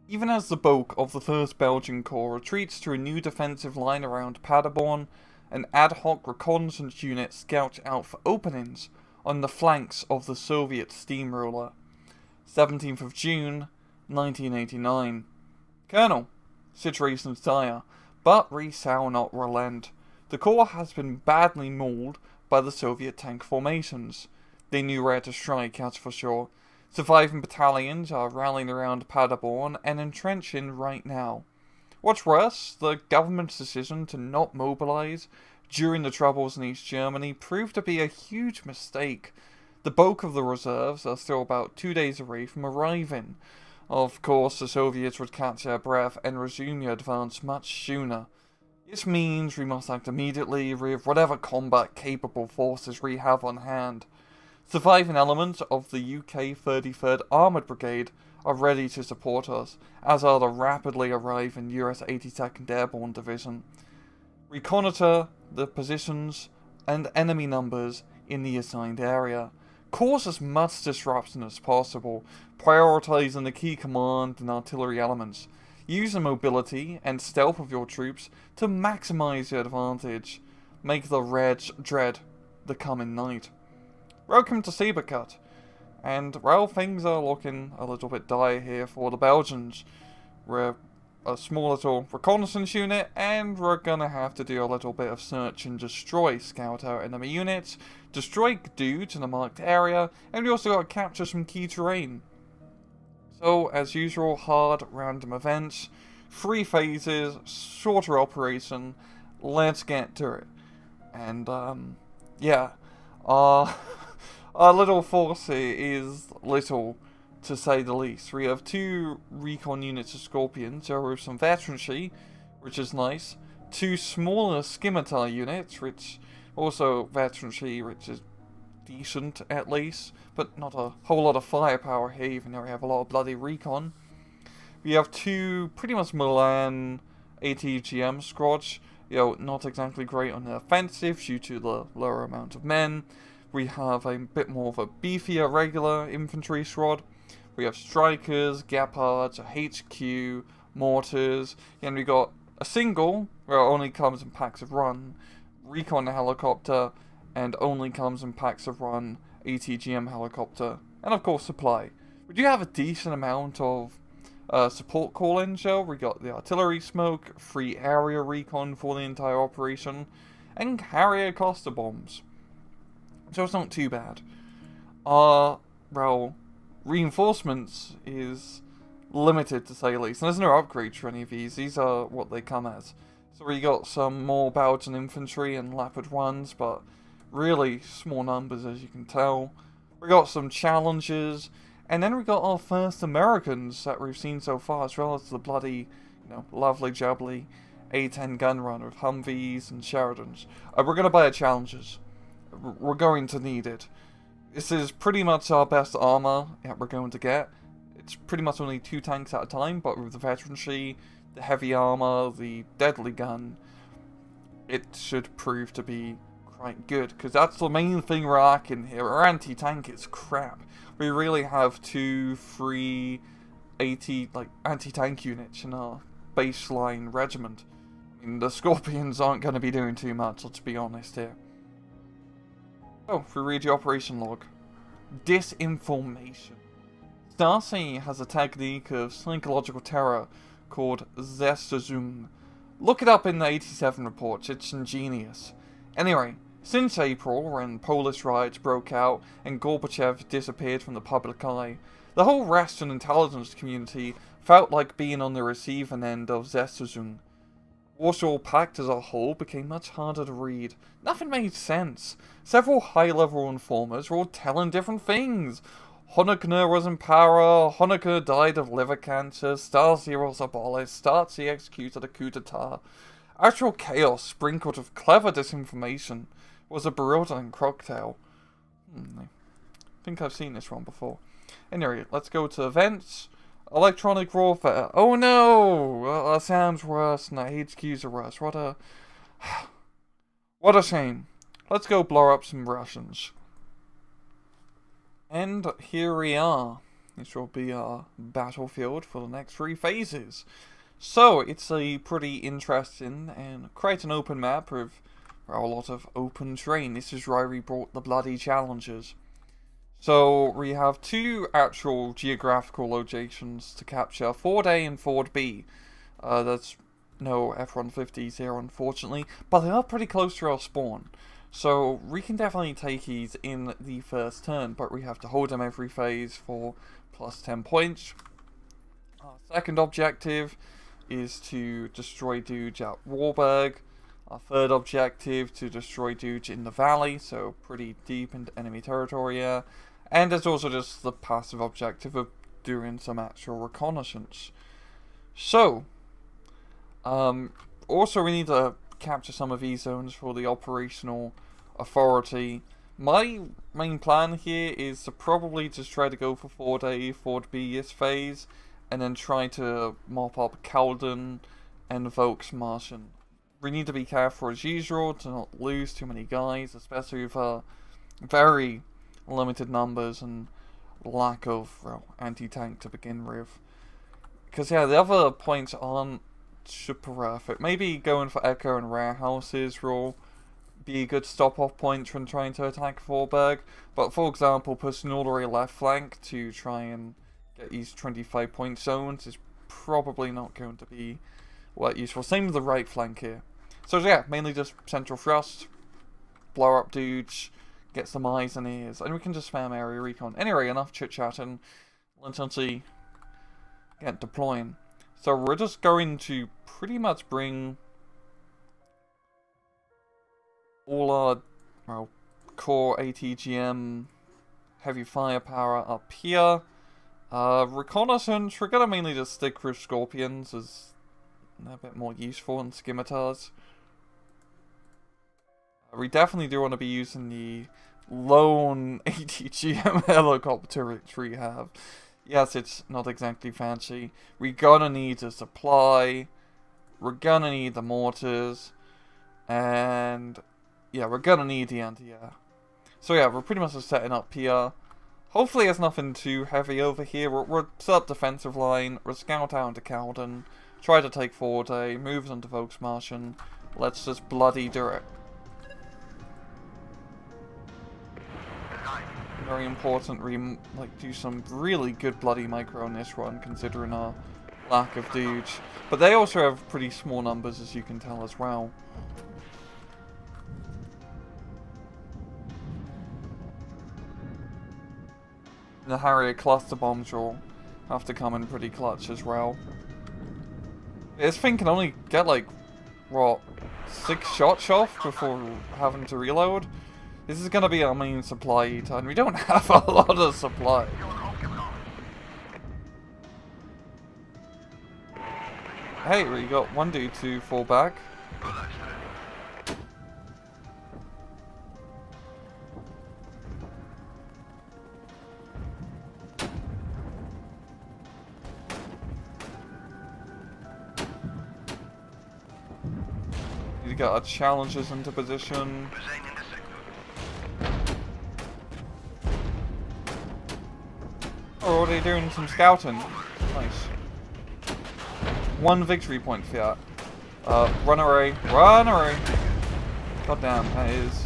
Even as the bulk of the 1st Belgian Corps retreats to a new defensive line around Paderborn, an ad hoc reconnaissance unit scouts out for openings on the flanks of the Soviet steamroller. 17th of June, 1989. Colonel, situation's dire, but we shall not relent. The Corps has been badly mauled by the Soviet tank formations. They knew where to strike, that's for sure. Surviving battalions are rallying around Paderborn and entrenching right now. What's worse, the government's decision to not mobilize during the troubles in East Germany proved to be a huge mistake. The bulk of the reserves are still about 2 days away from arriving. Of course, the Soviets would catch their breath and resume their advance much sooner. This means we must act immediately with whatever combat-capable forces we have on hand. Surviving elements of the UK 33rd Armoured Brigade are ready to support us, as are the rapidly arriving US 82nd Airborne Division. Reconnoiter the positions and enemy numbers in the assigned area. Cause as much disruption as possible, prioritizing the key command and artillery elements. Use the mobility and stealth of your troops to maximize your advantage. Make the Reds dread the coming night. Welcome to Saber. And, well, things are looking a little bit dire here for the Belgians. We're a small little reconnaissance unit, and we're gonna have to do a little bit of search and destroy, scout out enemy units, destroy dudes in a marked area, and we also gotta capture some key terrain. So, as usual, hard random events, 3 phases, shorter operation, let's get to it. And, yeah, our little force here is little, to say the least. We have 2 recon units of Scorpions, there with some veterancy, which is nice. 2 smaller scimitar units, which also veterancy, which is decent at least, but not a whole lot of firepower here, even though we have a lot of bloody recon. We have 2 pretty much Milan ATGM squads, not exactly great on the offensive due to the lower amount of men. We have a bit more of a beefier regular infantry squad. We have strikers, Gepards, a HQ, mortars, and we got a single, where it only comes in packs of one, recon helicopter, and only comes in packs of one, ATGM helicopter, and of course supply. We do have a decent amount of support call-in shell. We got the artillery smoke, free area recon for the entire operation, and Harrier cluster bombs. So it's not too bad. Reinforcements is limited to say the least. And there's no upgrades for any of these. These are what they come as. So we got some more Belgian infantry and Leopard 1s, but really small numbers as you can tell. We got some challenges, and then we got our first Americans that we've seen so far, as well as the bloody, lovely jubbly A-10 gun run with Humvees and Sheridans. We're going to buy a challenges. We're going to need it. This is pretty much our best armor that we're going to get. It's pretty much only 2 tanks at a time, but with the veterancy, the heavy armor, the deadly gun, it should prove to be quite good, because that's the main thing we're lacking here. Our anti-tank is crap. We really have 2 free anti-tank units in our baseline regiment. I mean, the Scorpions aren't going to be doing too much, let's be honest here. Oh, if we read the operation log. Disinformation. Stasi has a technique of psychological terror called Zestazum. Look it up in the 87 reports, it's ingenious. Anyway, since April, when Polish riots broke out and Gorbachev disappeared from the public eye, the whole Western intelligence community felt like being on the receiving end of Zestazum. Warsaw Pact as a whole became much harder to read. Nothing made sense. Several high-level informers were all telling different things. Honecker was in power, Honecker died of liver cancer, Stasi was abolished, Stasi executed a coup d'etat. Actual chaos sprinkled with clever disinformation was a bewildering cocktail. I think I've seen this one before. Anyway, let's go to events. Electronic warfare. Oh no! Sounds worse and the HQs are worse. What a shame. Let's go blow up some Russians. And here we are. This will be our battlefield for the next 3 phases. So, it's a pretty interesting and quite an open map with a lot of open terrain. This is why we brought the bloody challenges. So, we have 2 actual geographical locations to capture, Fort A and Fort B. There's no F-150s here, unfortunately, but they are pretty close to our spawn. So, we can definitely take these in the first turn, but we have to hold them every phase for plus 10 points. Our second objective is to destroy dudes at Warburg. Our third objective to destroy dudes in the valley, so pretty deep into enemy territory here. And there's also just the passive objective of doing some actual reconnaissance. So, also we need to capture some of these zones for the operational authority. My main plan here is to probably just try to go for Fort A, Fort B this phase, and then try to mop up Calden and Volksmarschen. We need to be careful as usual to not lose too many guys, especially with very limited numbers and lack of, well, anti-tank to begin with. Because yeah, the other points aren't super perfect. Maybe going for Echo and Warehouses will be a good stop-off point when trying to attack Vorberg. But for example, pushing all the way left flank to try and get these 25-point zones is probably not going to be that useful. Same with the right flank here. So yeah, mainly just central thrust, blow up dudes, get some eyes and ears, and we can just spam area recon. Anyway, enough chit-chatting. Let's actually get deploying. So we're just going to pretty much bring all our, well, core ATGM heavy firepower up here. Reconnaissance, we're gonna mainly just stick with Scorpions as they're a bit more useful than Scimitars. We definitely do want to be using the lone ATGM helicopter which we have. Yes, it's not exactly fancy. We're gonna need a supply. We're gonna need the mortars. And yeah, we're gonna need the anti-air. So yeah, we're pretty much just setting up here. Hopefully there's nothing too heavy over here. We're set up defensive line. We'll scout out into Calden. Try to take Fort A. Moves onto Volksmarschen. Let's just bloody do it. Very important we do some really good bloody micro on this run, considering our lack of dudes. But they also have pretty small numbers, as you can tell as well. The Harrier cluster bombs will have to come in pretty clutch as well. This thing can only get like, what, 6 shots off before having to reload? This is gonna be our main supply eater, and we don't have a lot of supply. Hey, we got one dude to fall back. Need to get our challenges into position. Oh, already doing some scouting. Nice. 1 victory point for that. Run away. Run away. God damn, that is.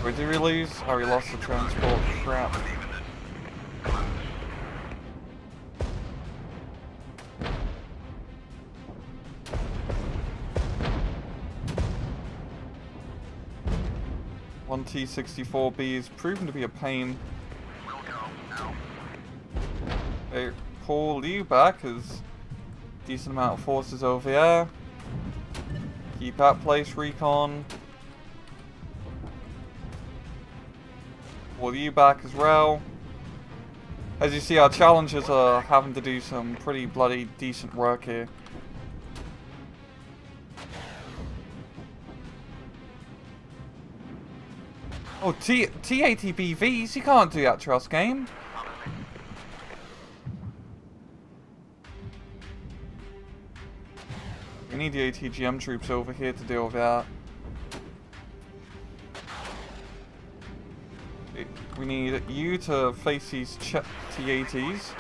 Wait, did we lose? Oh, we lost the transport. Crap. One T-64B is proven to be a pain. They pull you back as decent amount of forces over here. Keep that place recon. Pull you back as well. As you see, our challengers are having to do some pretty bloody decent work here. Oh, T-80BVs? You can't do that, trust game. We need the ATGM troops over here to deal with that. We need you to face these T-80s.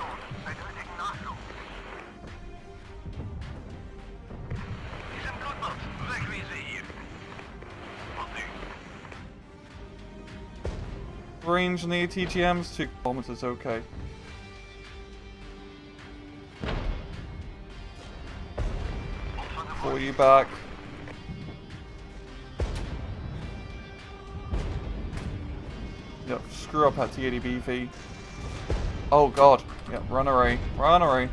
Range on the ATGMs, 2 kilometers, okay. Pull you back. Yep, screw up at T80BV. Oh god. Yep, run away. Run away.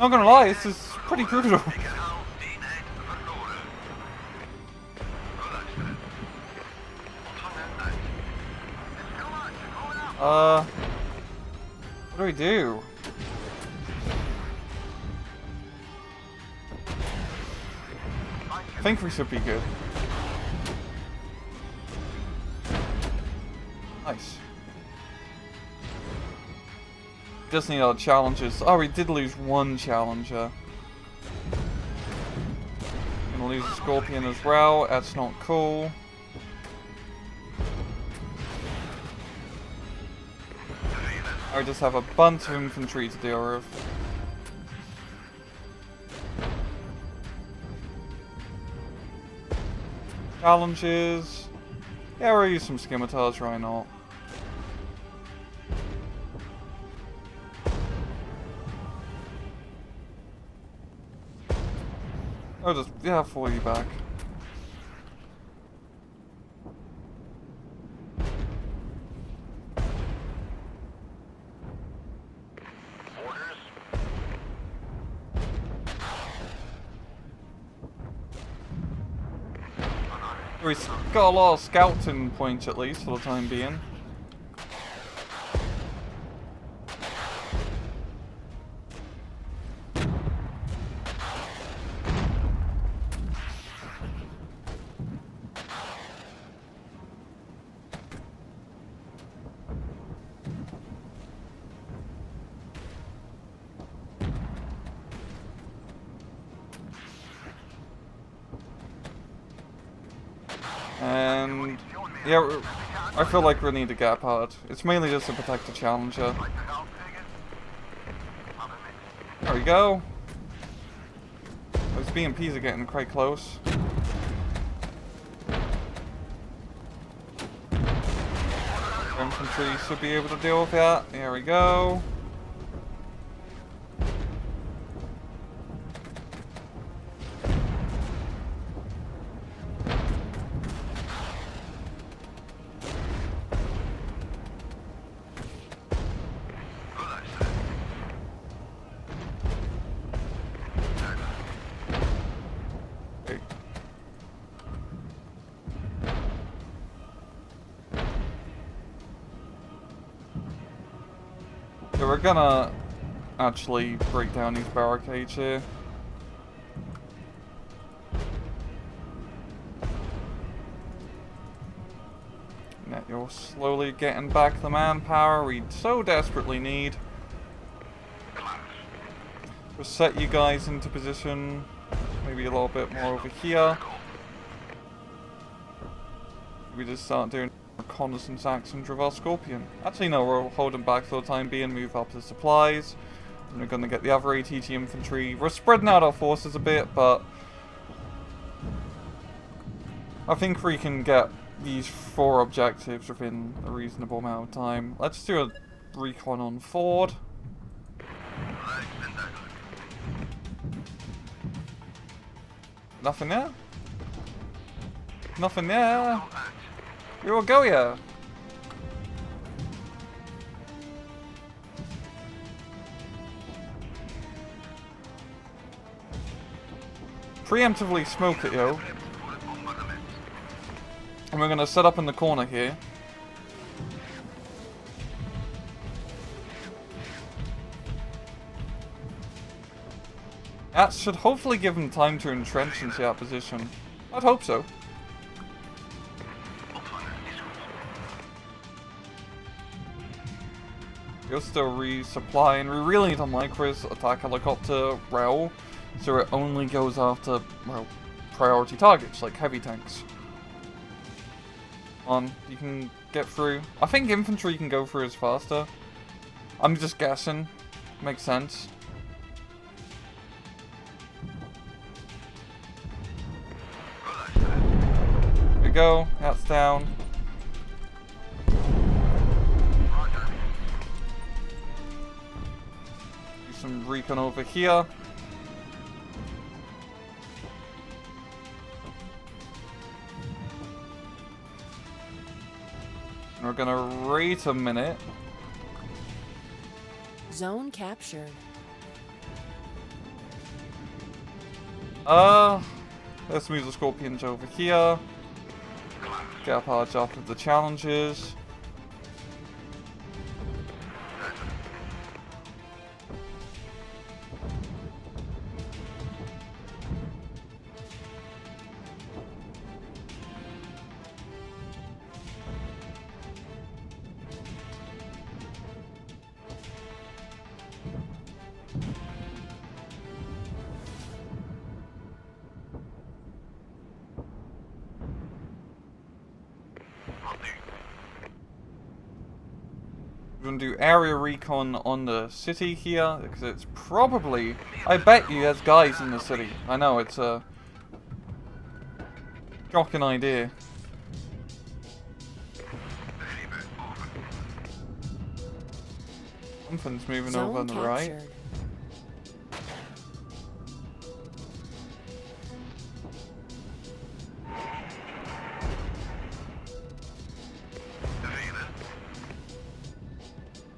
Not gonna lie, this is pretty brutal. What do we do? I think we should be good. Nice. Just need our challenges. Oh, we did lose one challenger. Gonna lose a Scorpion as well. That's not cool. I just have a bunch of infantry to deal with. Challenges. Yeah, we'll use some scimitars, why not? I'll just, yeah, pull you back. We've got a lot of scouting points at least for the time being. And yeah, I feel like we need to get apart. It's mainly just to protect the challenger. There we go. Those BMPs are getting quite close. Infantry should be able to deal with that. There we go. So we're gonna actually break down these barricades here. Now you're slowly getting back the manpower we so desperately need. We'll set you guys into position, maybe a little bit more over here. We just start doing reconnaissance actions with our Scorpion. Actually no, we'll hold them back for the time being, move up the supplies. And we're going to get the other ATT infantry. We're spreading out our forces a bit, but I think we can get these 4 objectives within a reasonable amount of time. Let's do a recon on Ford. Nothing there? Nothing there. We will go here. Preemptively smoke it, yo. And we're gonna set up in the corner here. That should hopefully give them time to entrench into that position. I'd hope so. We're still resupplying. We really need a micros attack helicopter rail, so it only goes after, well, priority targets, like heavy tanks. You can get through. I think infantry can go through as faster. I'm just guessing. Makes sense. There we go. That's down. Do some recon over here. And we're gonna wait a minute. Zone captured. Let's move the Scorpions over here. Get up our job with the challenges. We're gonna do area recon on the city here, because it's probably... I bet you there's guys in the city. I know, it's a... shocking idea. Something's moving over on the right.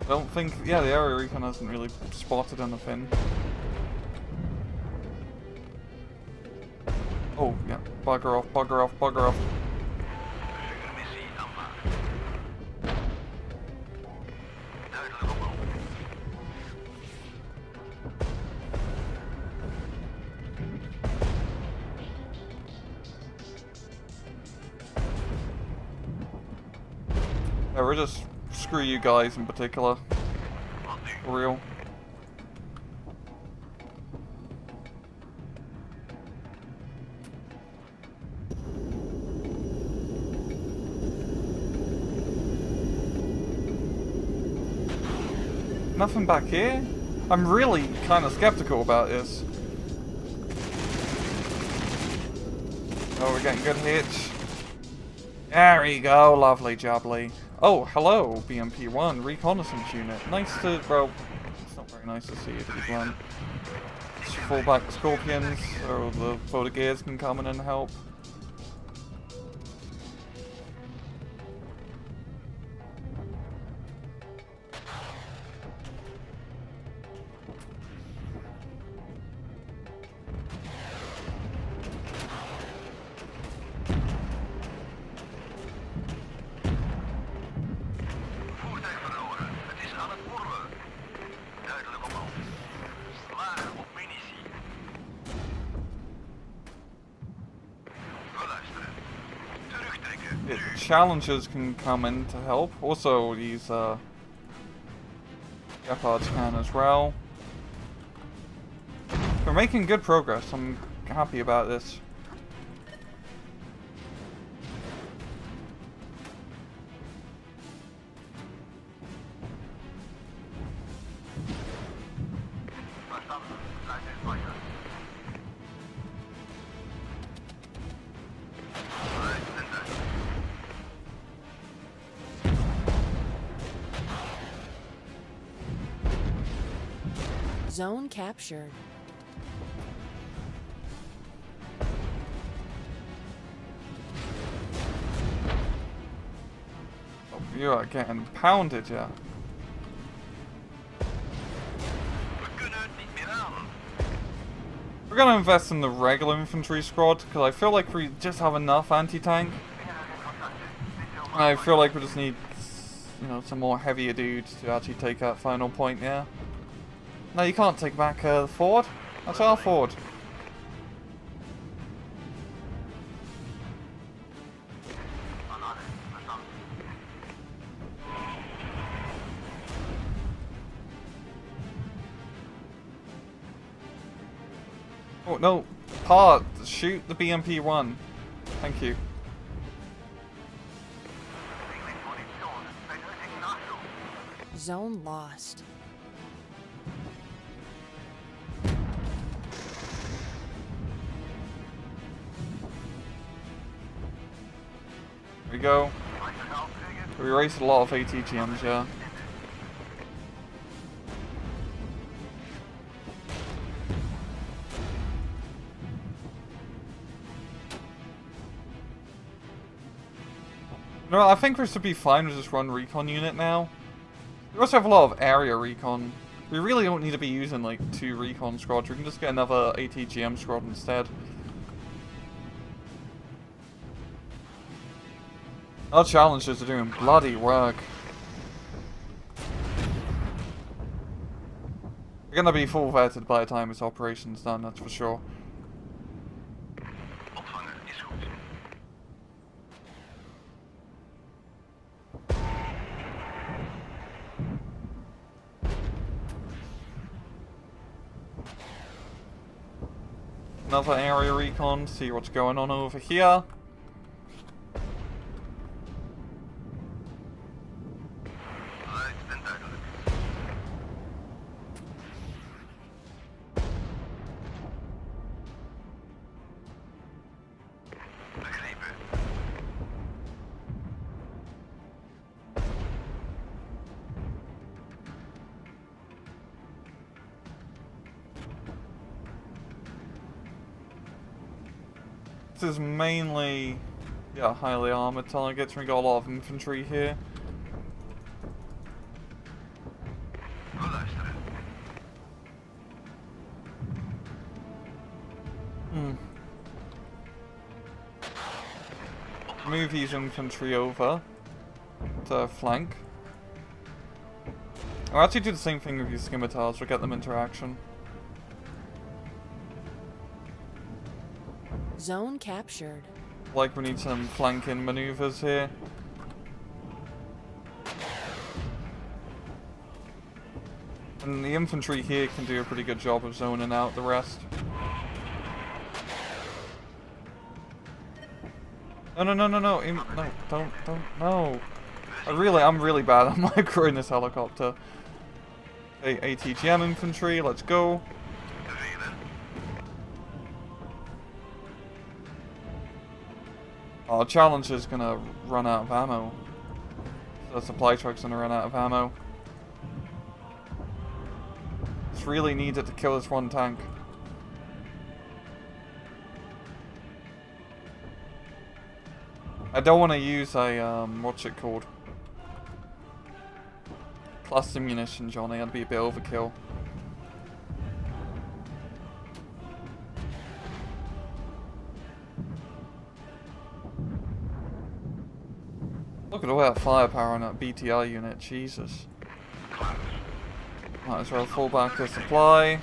Don't think, yeah, the area recon hasn't really spotted anything. Oh, yeah, bugger off, bugger off, bugger off. Yeah, we're just... screw you guys in particular. For real. Nothing back here? I'm really kind of skeptical about this. Oh, we're getting good hits. There we go, lovely jubbly. Oh, hello, BMP-1, reconnaissance unit. Nice to, well, it's not very nice to see you, to be blunt. Just fall back the Scorpions, so the Photogears can come in and help. Challengers can come in to help. Also, these Gepards can as well. We're making good progress. I'm happy about this. Zone captured. Oh, you are getting pounded, yeah. We're gonna invest in the regular infantry squad, because I feel like we just have enough anti-tank. I feel like we just need, you know, some more heavier dudes to actually take that final point, yeah. No, you can't take back the fort. That's our fort. Oh, no. Part. Shoot the BMP-1. Thank you. Zone lost. Here we go. We erased a lot of ATGMs, yeah. No, I think we should be fine with just one recon unit now. We also have a lot of area recon. We really don't need to be using like 2 recon squads. We can just get another ATGM squad instead. Our challengers are doing bloody work. We're gonna be full vetted by the time this operation's done, that's for sure. Another area recon, see what's going on over here. This is mainly, yeah, highly armored targets. We got a lot of infantry here. Move these infantry over to flank. I'll actually do the same thing with these scimitars, we'll get them into action. Zone captured. Like we need some flanking maneuvers here. And the infantry here can do a pretty good job of zoning out the rest. No, no, no, no, no, no, don't, no. I'm really bad at microing this helicopter. Hey, ATGM infantry, let's go. Our Challenger's gonna run out of ammo. The supply truck's gonna run out of ammo. It's really needed to kill this one tank. I don't want to use a, what's it called? Cluster munitions on it, that'd be a bit overkill. Look at all that firepower on that BTR unit, Jesus. Might as well fall back to supply.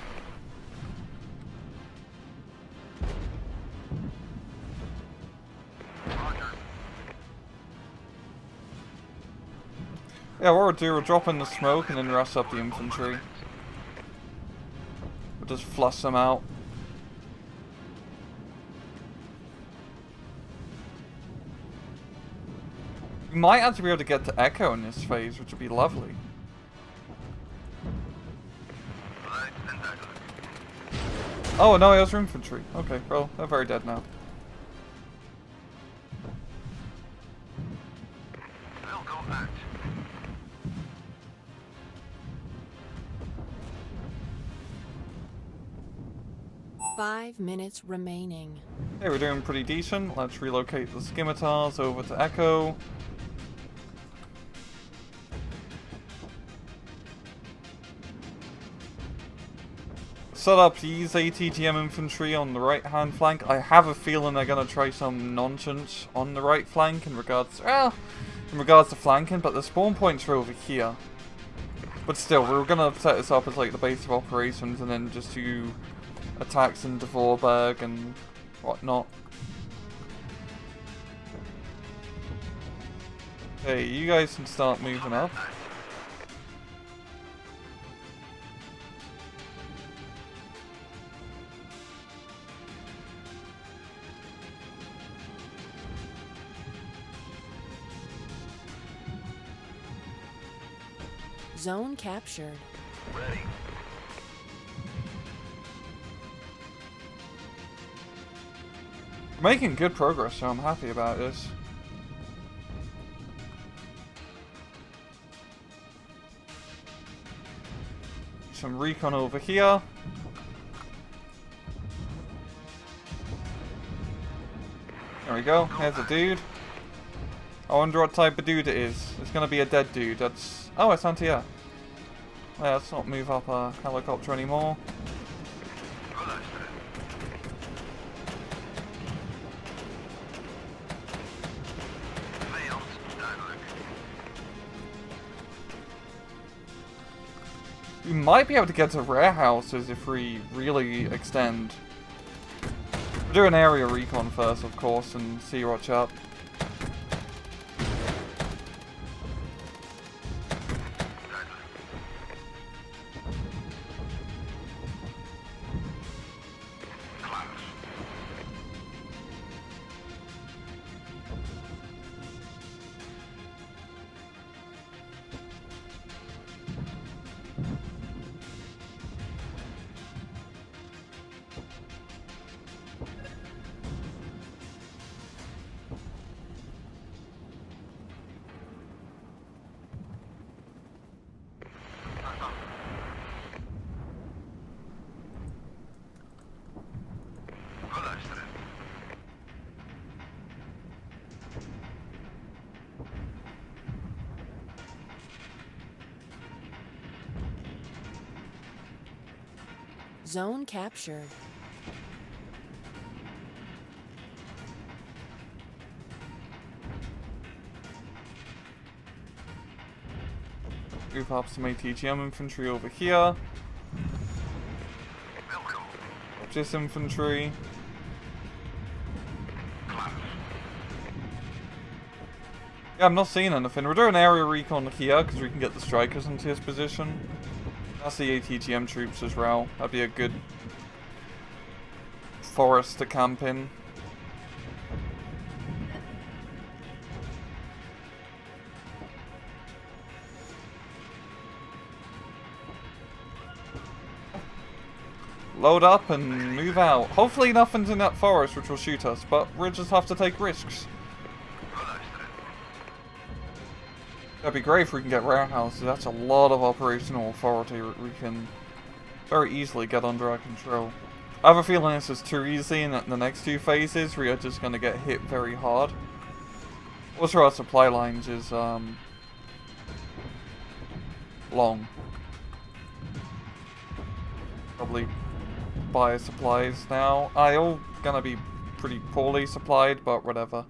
Yeah, what we'll do, we'll drop in the smoke and then rest up the infantry. We'll just flush them out. We might actually be able to get to Echo in this phase, which would be lovely. Oh, no, it was infantry. Okay, well, they're very dead now. Five minutes remaining. Okay, we're doing pretty decent. Let's relocate the scimitars over to Echo. Set up these ATGM infantry on the right hand flank. I have a feeling they're going to try some nonsense on the right flank in regards to flanking, but the spawn points are over here. But still, we're going to set this up as like the base of operations and then just do attacks in Devorberg and whatnot. Okay, you guys can start moving up. Zone captured. Ready. We're making good progress, so I'm happy about this. Some recon over here. There we go, there's a dude. I wonder what type of dude it is. It's gonna be a dead dude. That's... Oh, it's anti-air. Yeah, let's not move up a helicopter anymore. We might be able to get to warehouses if we really extend. We'll do an area recon first, of course, and see what's up. Zone captured. Move up some ATGM infantry over here. Just infantry. Yeah, I'm not seeing anything. We're doing area recon here because we can get the strikers into his position. That's the ATGM troops as well. That'd be a good forest to camp in. Load up and move out. Hopefully nothing's in that forest which will shoot us, but we'll just have to take risks. That'd be great if we can get warehouses. That's a lot of operational authority we can very easily get under our control. I have a feeling this is too easy, and the next two phases we are just going to get hit very hard. Also, our supply lines is long. Probably buy supplies now. All gonna be pretty poorly supplied, but whatever.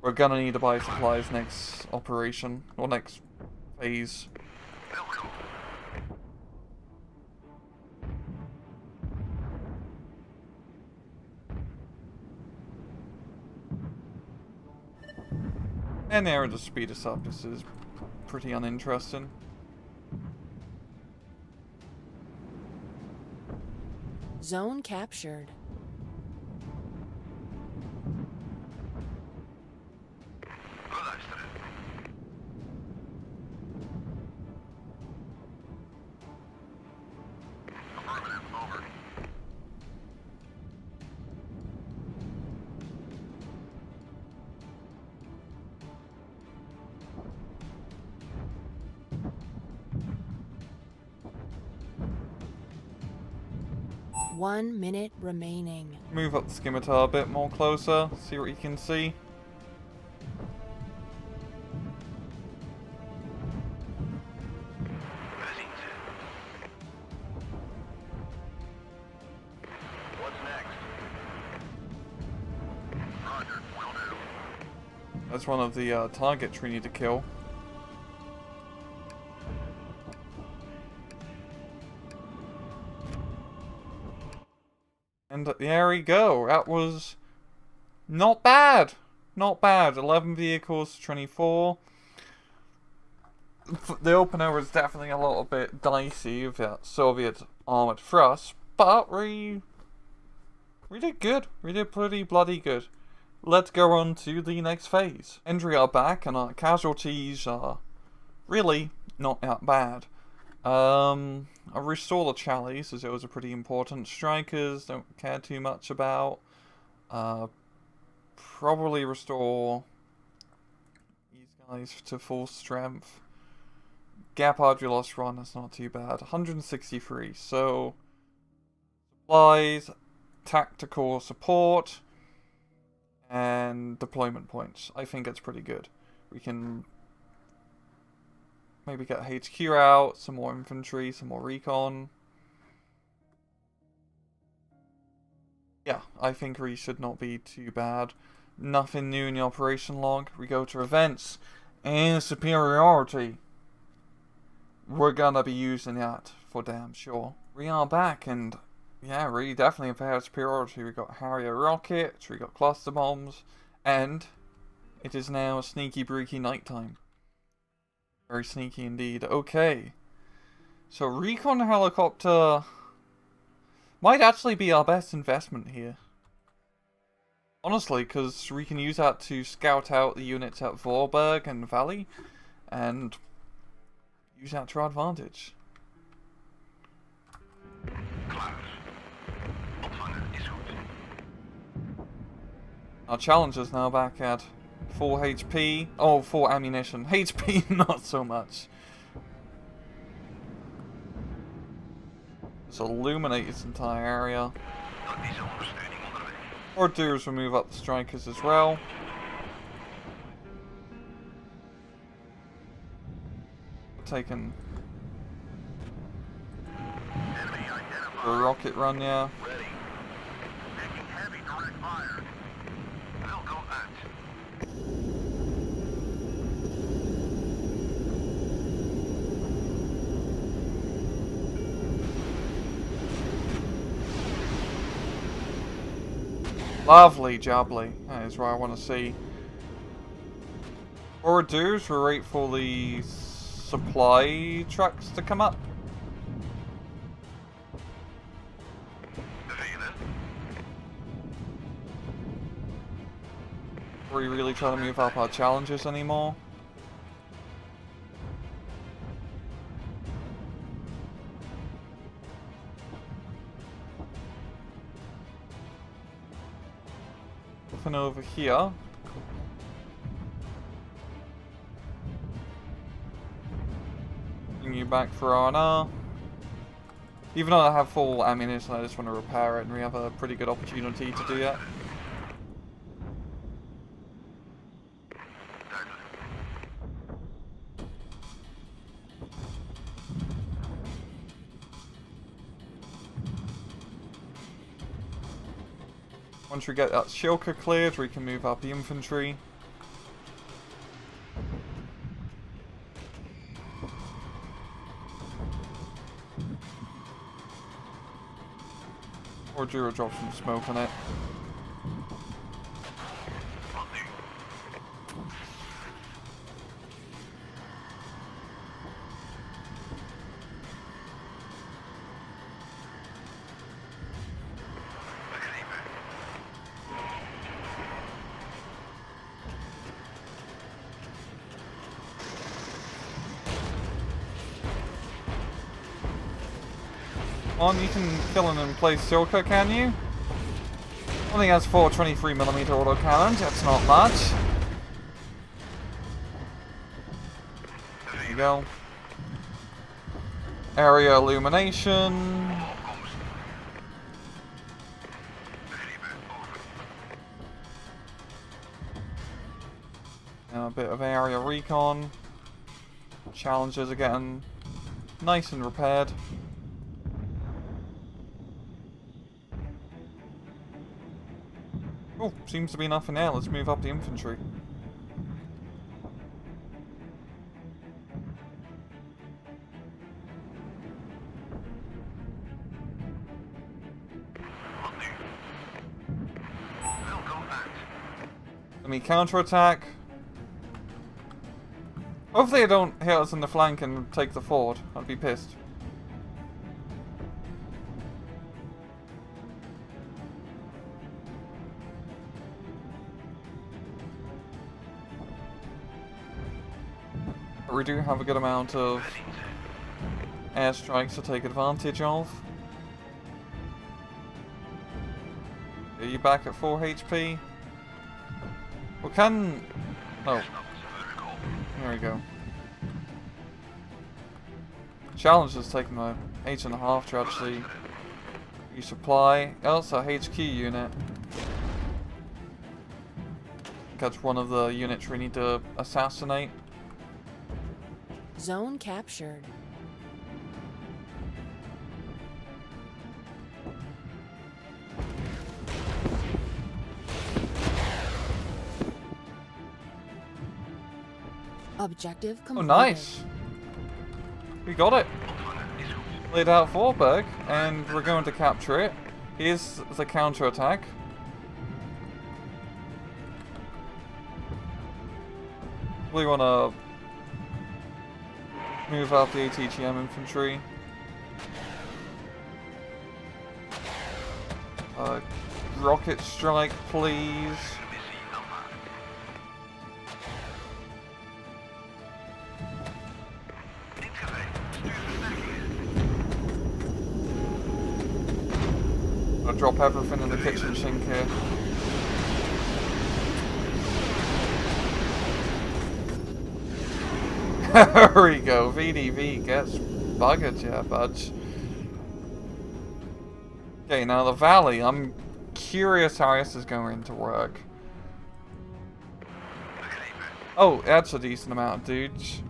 We're gonna need to buy supplies next operation, or next phase. And there to speed us up. This is pretty uninteresting. Zone captured. One minute remaining. Move up the scimitar a bit more closer, see what you can see. What's next? Roger, will do. That's one of the targets we need to kill. And there we go. That was not bad. Not bad. 11 vehicles to 24. The opener was definitely a little bit dicey with that Soviet armored thrust, but we did good. We did pretty bloody good. Let's go on to the next phase. Endry are back, and our casualties are really not that bad. I'll restore the Chalice, as those are pretty important. Strikers, don't care too much about. Probably restore these guys to full strength. Gap Ardulous Run, that's not too bad. 163, so supplies, tactical support, and deployment points. I think it's pretty good. We can maybe get HQ out, some more infantry, some more recon. Yeah, I think we should not be too bad. Nothing new in the operation log. We go to events and superiority. We're gonna be using that for damn sure. We are back, and yeah, really definitely in fair superiority. We got Harrier rockets, we got cluster bombs, and it is now sneaky breaky nighttime. Very sneaky indeed. Okay. So recon helicopter might actually be our best investment here. Honestly, because we can use that to scout out the units at Vorberg and Valley, and use that to our advantage. Our challenger's now back at full HP. Oh, full ammunition. HP, not so much. Just illuminate this entire area. Or do is remove up the strikers as well. Taking a rocket run, yeah. Ready. Taking heavy direct fire. We'll go at. Lovely jubbly. That is what I want to see. What we'll do is we'll wait for the supply trucks to come up. Are we really trying to move up our challenges anymore? Nothing over here. Bring you back for R&R. Even though I have full ammunition, I just want to repair it, and we have a pretty good opportunity to do that. Once we get that Shilka cleared, we can move up the infantry. Or Duro drop some smoke on it. You can kill him in place Silka, can you? Only has 4 23mm autocannons, that's not much. There you go. Area illumination. Now a bit of area recon. Challenges are getting nice and repaired. Oh, seems to be nothing there. Let's move up the infantry. Let me counterattack. Hopefully they don't hit us in the flank and take the fort. I'd be pissed. We do have a good amount of airstrikes to take advantage of. Are you back at 4 HP? We can... Oh. There we go. Challenge has taken a 8.5 to actually resupply. Also, HQ unit. Catch one of the units we need to assassinate. Zone captured. Objective Oh, completed. nice! We got it! Laid out Vorberg, and we're going to capture it. Here's the counter-attack. We want to move out the ATGM infantry. Rocket strike, please. I'll drop everything in the kitchen sink here. There we go. VDV gets buggered, yeah, budge. Okay, now the valley. I'm curious how this is going to work. Oh, that's a decent amount of dudes.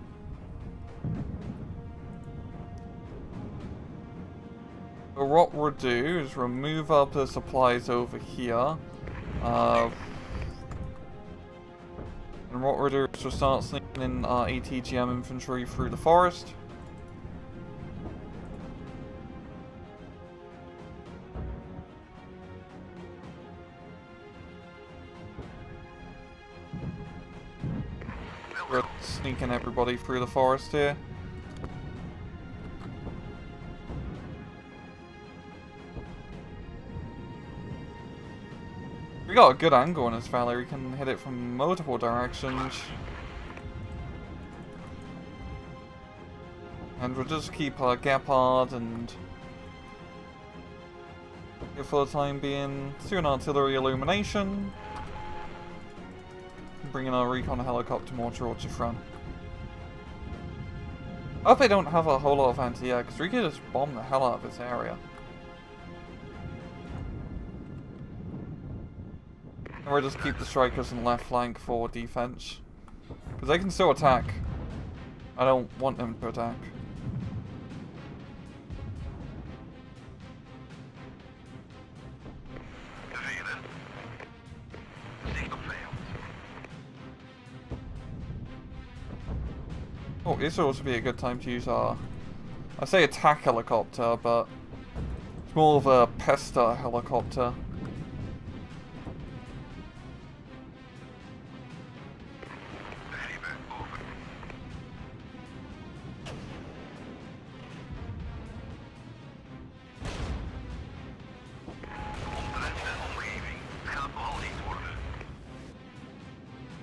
So what we'll do is we'll move up the supplies over here. And what we'll do is we'll start sneaking in our ATGM infantry through the forest. We're sneaking everybody through the forest here. We got a good angle in this valley. We can hit it from multiple directions. And we'll just keep our Gepard and for the time being, doing artillery illumination. Bringing our recon helicopter more towards the front. I hope they don't have a whole lot of anti-air, because we could just bomb the hell out of this area. And we'll just keep the strikers in the left flank for defense. Because they can still attack. I don't want them to attack. Oh, this would also be a good time to use our... I say attack helicopter, but it's more of a pester helicopter.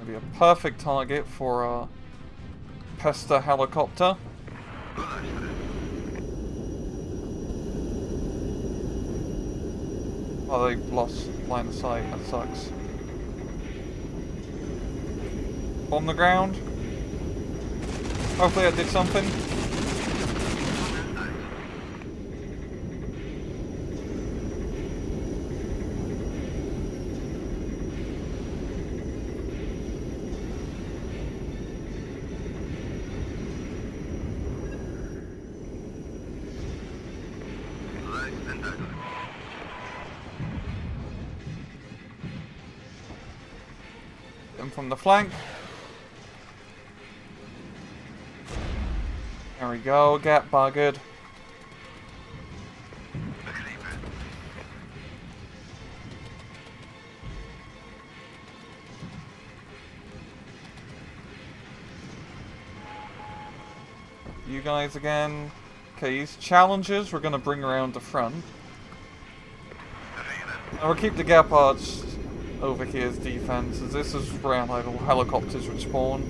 It'll be a perfect target for a pester helicopter. Oh, they lost line of sight. That sucks. Bomb the ground. Hopefully that did something. Them from the flank. There we go, get buggered. You guys again. Okay, these challenges we're gonna bring around the front. And we'll keep the Gepards over here as defense, as this is where helicopters would spawn.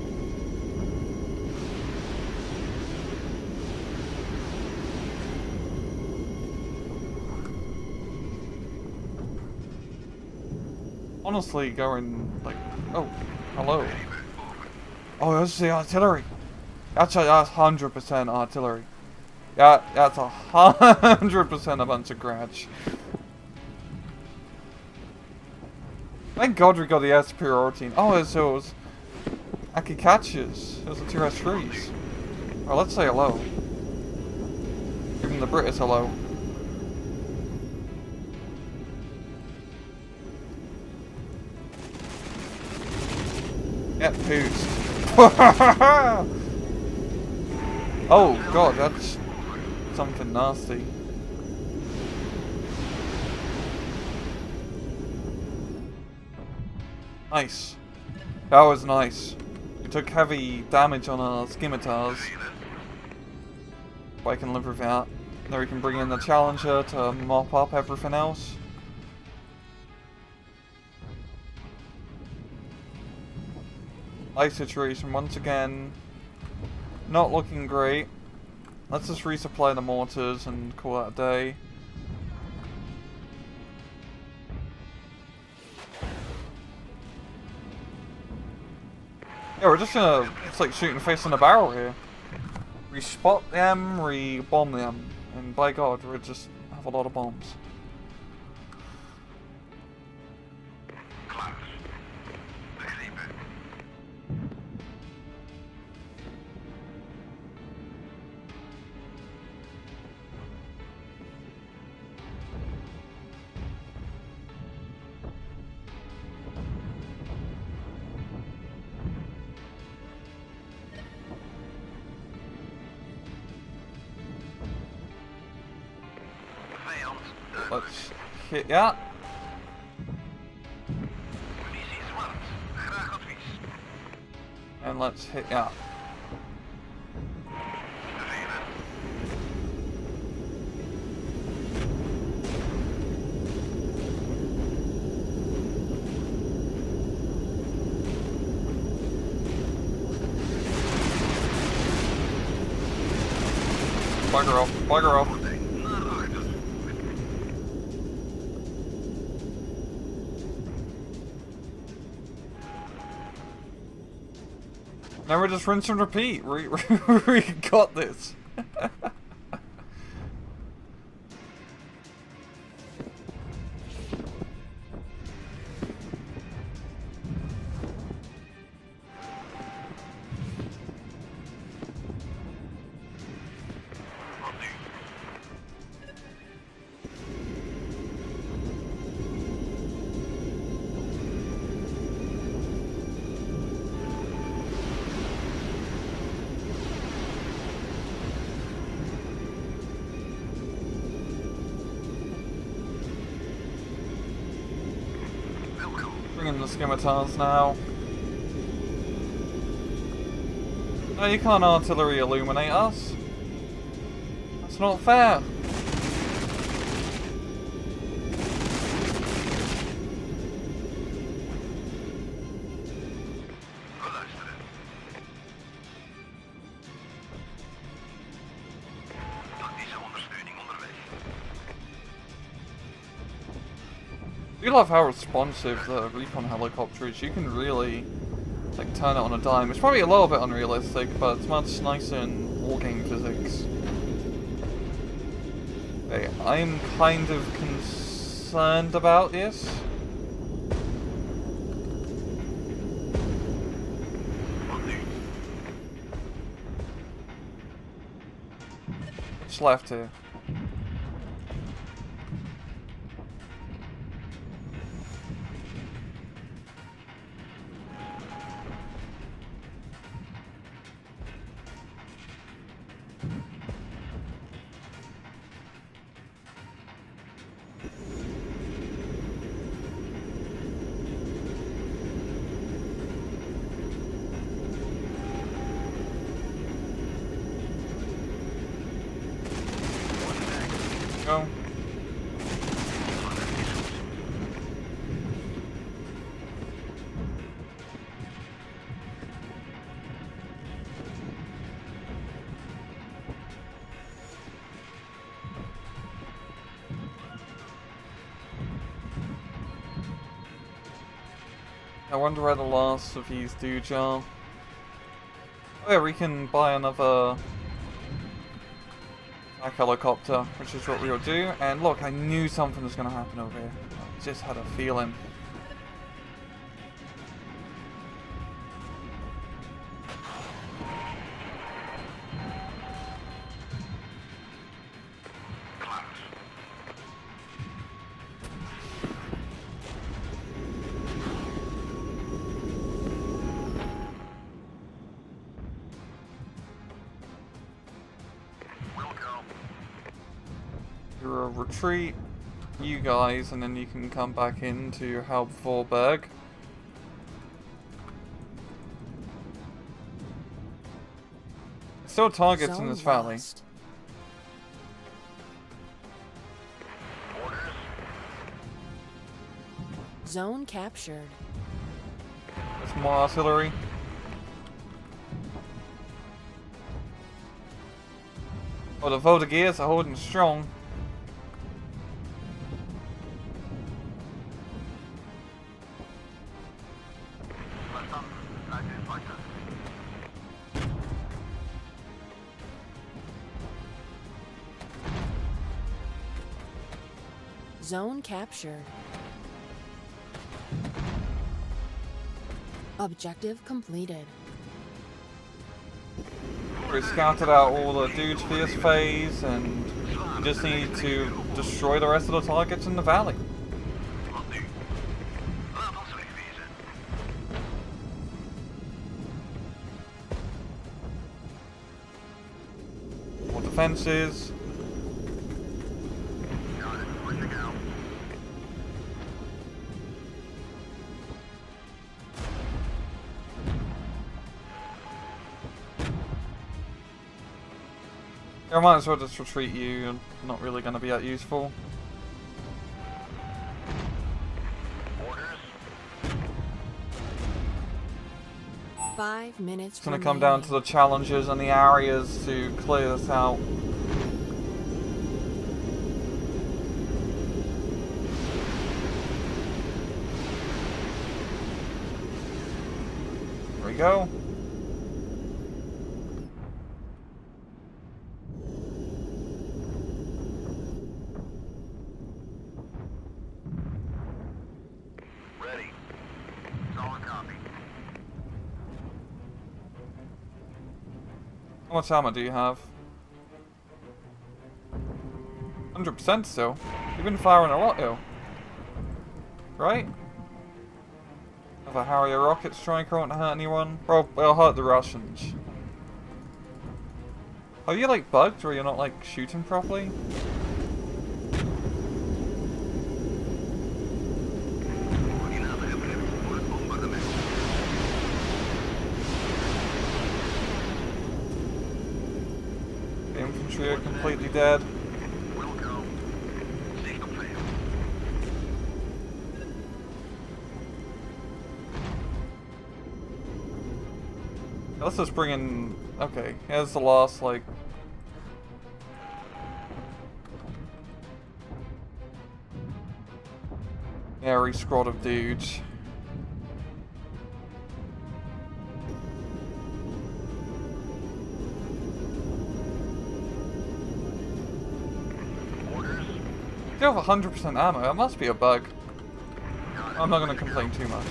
honestly going like, oh, hello. Oh, that's the artillery. That's 100% artillery. Yeah, that's 100% a bunch of grudge. Thank God we got the air superiority. Oh, it was Akikachis. It was the 2 S3s. Oh, let's say hello. Even the British hello. Get pooced. Oh God, that's something nasty. Nice. That was nice. We took heavy damage on our scimitars. But I can live with that. Then we can bring in the Challenger to mop up everything else. Life situation once again not looking great. Let's just resupply the mortars and call it a day. Yeah, we're just gonna, it's like shooting face in a barrel here. We spot them, we bomb them, and by God, we just have a lot of bombs. Let's hit that. And let's hit that. Bugger off, bugger off. Now we're just rinse and repeat. We got this. Bring in the scimitars now. No, you can't artillery illuminate us. That's not fair. I love how responsive the recon helicopter is. You can really like turn it on a dime. It's probably a little bit unrealistic, but it's much nicer in wargame physics. Okay, I'm kind of concerned about this. What's left here? Go. I wonder where the last of these dudes are. Oh yeah, we can buy another attack helicopter, which is what we'll do. And look, I knew something was going to happen over here. I just had a feeling. You're a retreat, you guys, and then you can come back in to help Vorberg. Still targets in this valley. Lost. Orders. Zone captured. There's more artillery. Oh, the Voldigears are holding strong. Zone captured. Objective completed. We scouted out all the dudes for this phase, and we just need to destroy the rest of the targets in the valley. More defenses. Got it. Pushing out. 'Kay, I might as well just retreat you. You're not really going to be that useful. Orders. 5 minutes. It's going to come down to the challenges and the areas to clear this out. There we go. Ready. Solid copy. How much ammo do you have? 100% still. You've been firing a lot, though. Right? Have a Harrier rocket striker, won't hurt anyone. Well, it'll hurt the Russians. Are you like bugged or you're not like shooting properly? The infantry are completely dead. Will go. Signal failed. Let's just bring in... Okay, here's the last, like... airy squad of dudes. Orders. You have 100% ammo, that must be a bug. Got it. I'm not going to complain too much.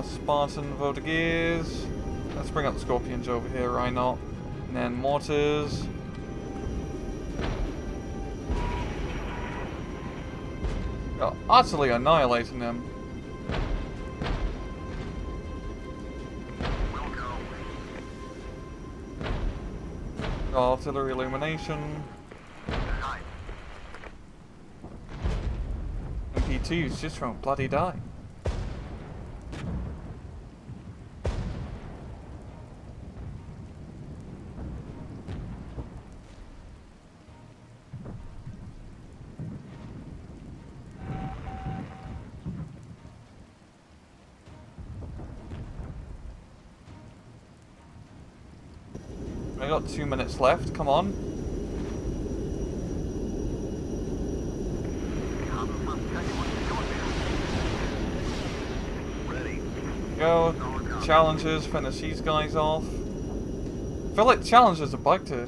Spartan Voldigears. Let's bring up the Scorpions over here, why not? And then mortars. Oh, utterly annihilating them. Will go. Artillery illumination. Hi. MP2s just won't bloody die. got 2 minutes left. Come on. Ready. Go. Challenges. Finish these guys off. I feel like challenges are about to.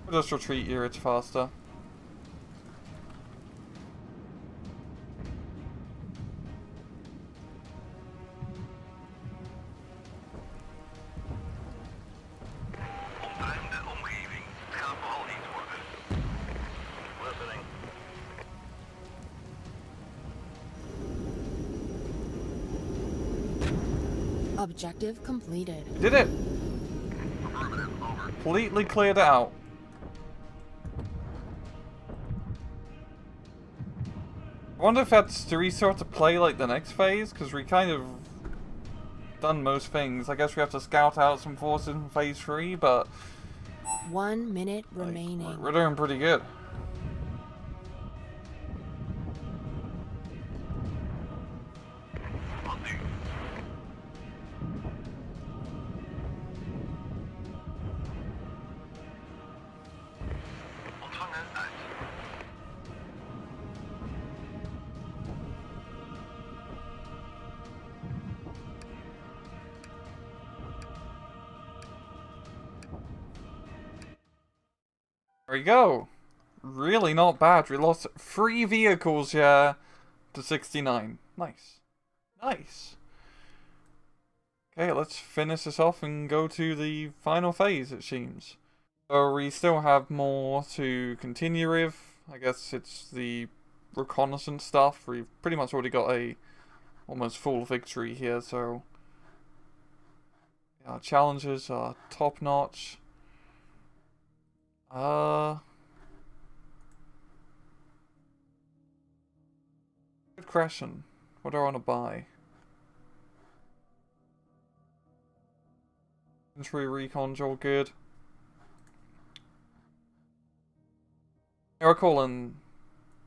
We'll just retreat here. It's faster. Ontruim de omgeving. Het gaat vooral niet worden. Listening. Objective completed. Did it! Affirmative. Over. Completely cleared it out. I wonder if that's to restart to play like the next phase, because we kind of done most things. I guess we have to scout out some forces in phase 3, but 1 minute like, remaining. we're doing pretty good. Wat nu? Ontvangen uit. There we go. Really not bad. We lost 3 vehicles here to 69. Nice. Nice. Okay, let's finish this off and go to the final phase, it seems. So we still have more to continue with. I guess it's the reconnaissance stuff. We've pretty much already got a almost full victory here, so our challenges are top notch. Good question. What do I want to buy? Infantry recon's all good. Yeah, we're calling.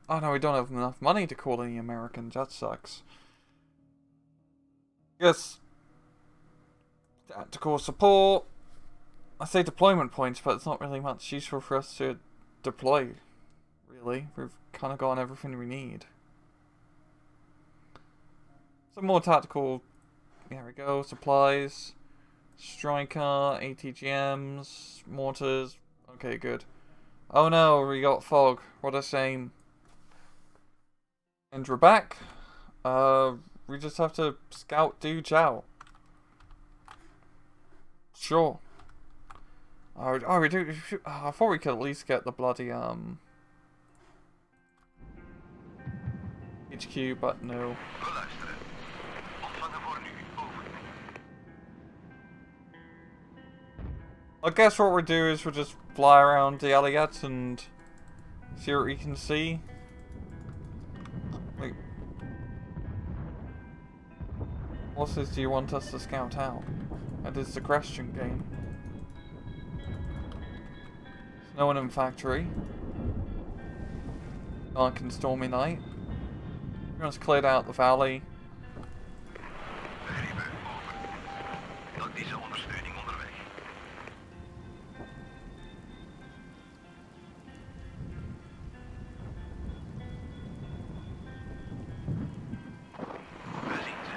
Oh no, we don't have enough money to call any Americans. That sucks. Yes. Tactical support. I say deployment points, but it's not really much useful for us to deploy, really. We've kind of gotten everything we need. Some more tactical, there we go, supplies, striker, ATGMs, mortars, okay, good. Oh no, we got fog, what a shame. And we're back. We just have to scout Du Jiao. Sure. Oh, we do. I thought we could at least get the bloody HQ, but no. Beluisteren. Ontvangen voor nu. Over. I guess what we'll do is we'll just fly around the Alliats and see what we can see. Wait. What says do you want us to scout out? That is the question game. No one in factory. Dark and stormy night. Everyone's cleared out the valley. Begrepen. Over. Tactische ondersteuning onderweg. We zien ze.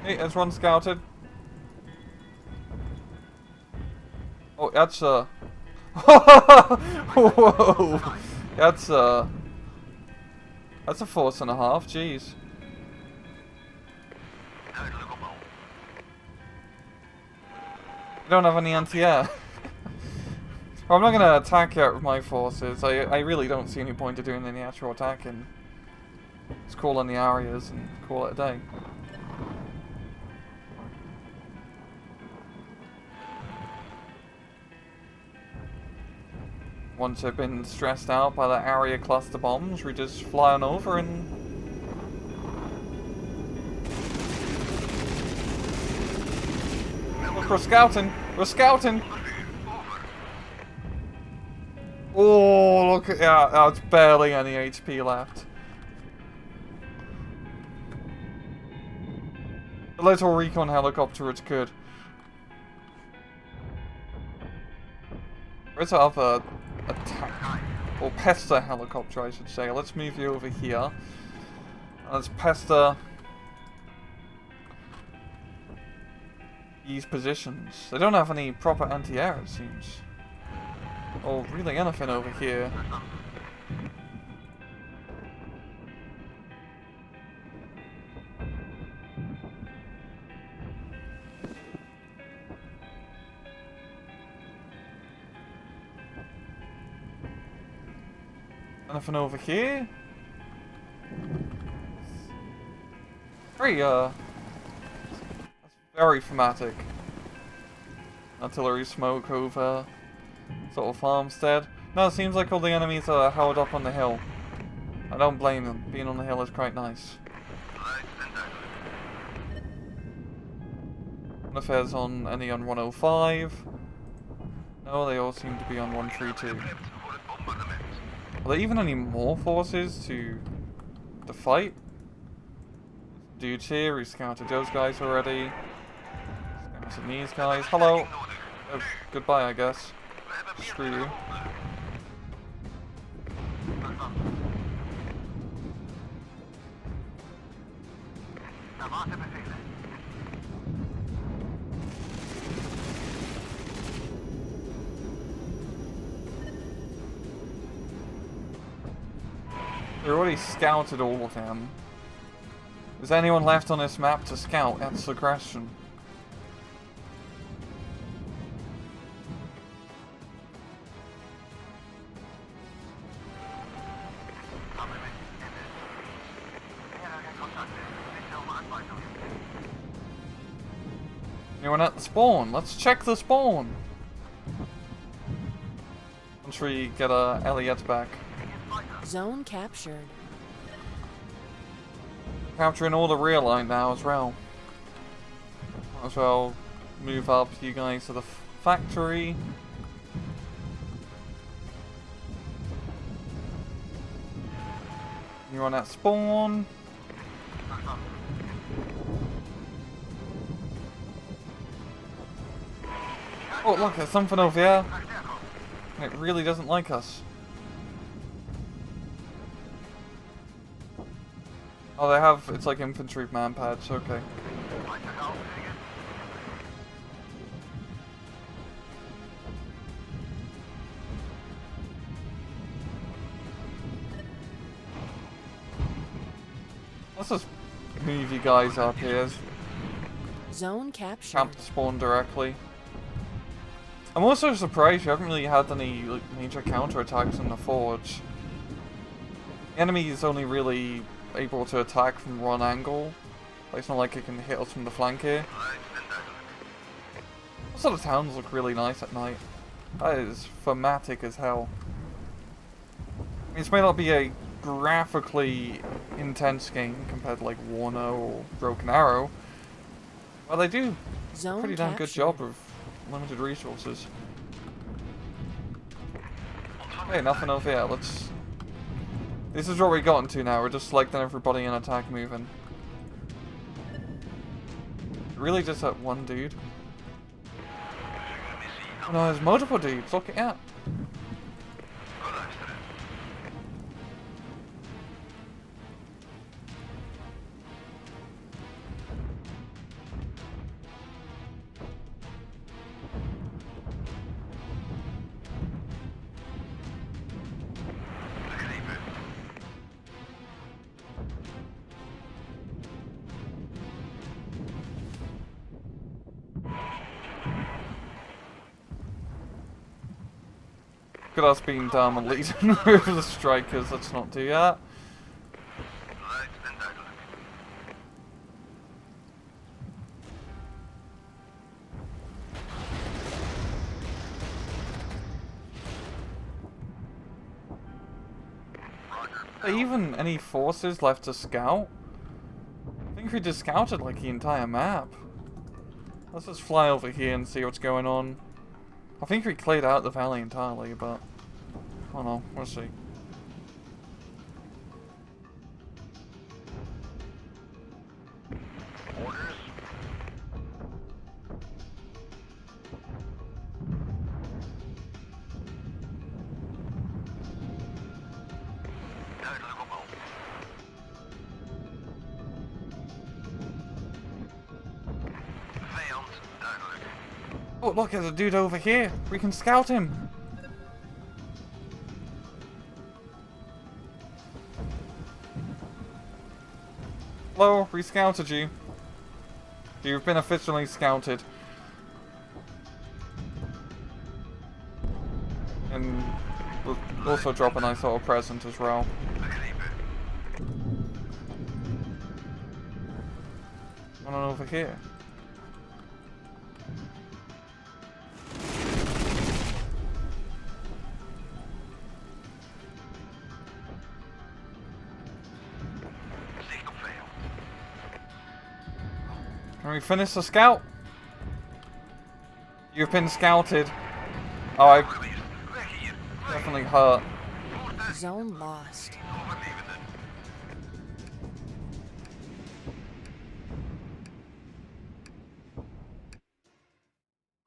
Hey, there's one scouted. Oh, that's whoa! That's a force and a half. Jeez. Duidelijk op al. I don't have any anti-air. Well, I'm not gonna attack yet with my forces. I really don't see any point of doing any actual attacking. Just call in the areas and call it a day. Once I've been stressed out by the area cluster bombs, we just fly on over and... Look, we're scouting! We're scouting! Oh, look at... Yeah, that's barely any HP left. The little recon helicopter, it's good. Where's the other attack? Or pester helicopter, I should say. Let's move you over here. Let's pester these positions. They don't have any proper anti-air, it seems. Or really anything over here. Anything over here? That's very thematic. Artillery smoke over sort of farmstead. No, it seems like all the enemies are held up on the hill. I don't blame them. Being on the hill is quite nice. If there's any on 105. No, they all seem to be on 132. Are there even any more forces to fight? Dudes here, we scouted those guys already. Scouted these guys. Hello! Oh, goodbye, I guess. Screw you. We already scouted all of them. Is anyone left on this map to scout? That's the question. Anyone at the spawn? Let's check the spawn! Once we get Elliot back. Zone captured. Capturing all the rear line now as well. Might as well move up you guys to the factory. You're on that spawn. Oh look, there's something over here. And it really doesn't like us. Oh, they have, it's like infantry man pads, okay. Let's just move you guys up here. Zone captured. Camp to spawn directly. I'm also surprised you haven't really had any like, major counterattacks in the Forge. The enemy is only really able to attack from one angle. Like, it's not like it can hit us from the flank here. Also, the towns look really nice at night. That is thematic as hell. I mean, this may not be a graphically intense game compared to like Warner or Broken Arrow, but they do a pretty damn good job of limited resources. Okay, nothing over here. Let's. This is what we got into now. We're just selecting everybody in attack moving. Really, just that one dude? Oh no, there's multiple dudes. Look at that. Look at us being dumb and leading over the strikers. Let's not do that. Are even any forces left to scout? I think we just scouted like the entire map. Let's just fly over here and see what's going on. I think we cleared out the valley entirely, but I don't know, we'll see. Orders. Oh, look, there's a dude over here. We can scout him. Hello, we scouted you. You've been officially scouted. And we'll also drop a nice little present as well. One over here. Can we finish the scout? You've been scouted. Oh, I definitely hurt. Zone lost.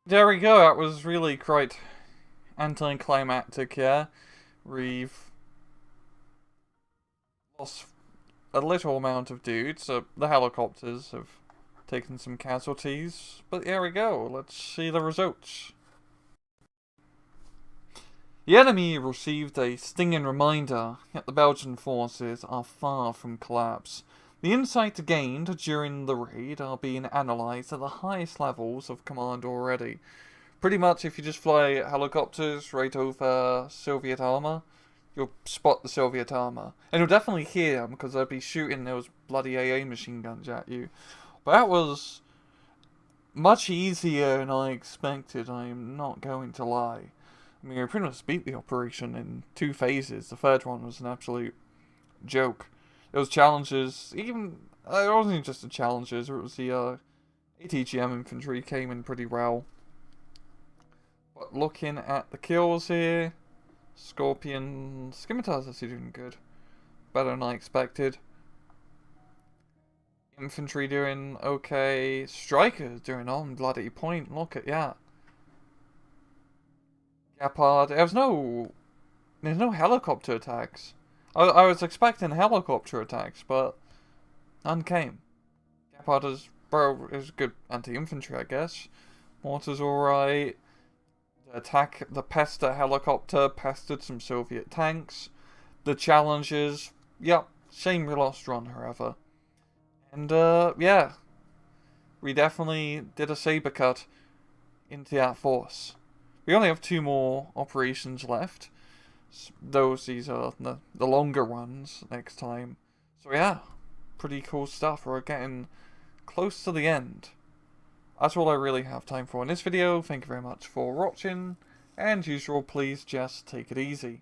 There we go, that was really quite anticlimactic, yeah. We've lost a little amount of dudes, so the helicopters have taken some casualties, but there we go, let's see the results. The enemy received a stinging reminder that the Belgian forces are far from collapse. The insights gained during the raid are being analysed at the highest levels of command already. Pretty much if you just fly helicopters right over Soviet armour, you'll spot the Soviet armour. And you'll definitely hear them because they'll be shooting those bloody AA machine guns at you. But that was much easier than I expected, I am not going to lie. I mean, we pretty much beat the operation in 2 phases. The third one was an absolute joke. Those challenges, even, it wasn't just the challenges, it was the ATGM infantry came in pretty well. But looking at the kills here, Scorpion, Scimitar's actually doing good. Better than I expected. Infantry doing okay. Strikers doing on bloody point, look at that. Gepard, there's no helicopter attacks. I was expecting helicopter attacks, but none came. Gepard is good anti-infantry, I guess. Mortar's alright. The Pester helicopter pestered some Soviet tanks. The challenges, yep, shame we lost Ron, however. And, yeah. We definitely did a saber cut into that force. We only have 2 more operations left. These are the longer ones next time. So yeah, pretty cool stuff. We're getting close to the end. That's all I really have time for in this video. Thank you very much for watching. And usual, please just take it easy.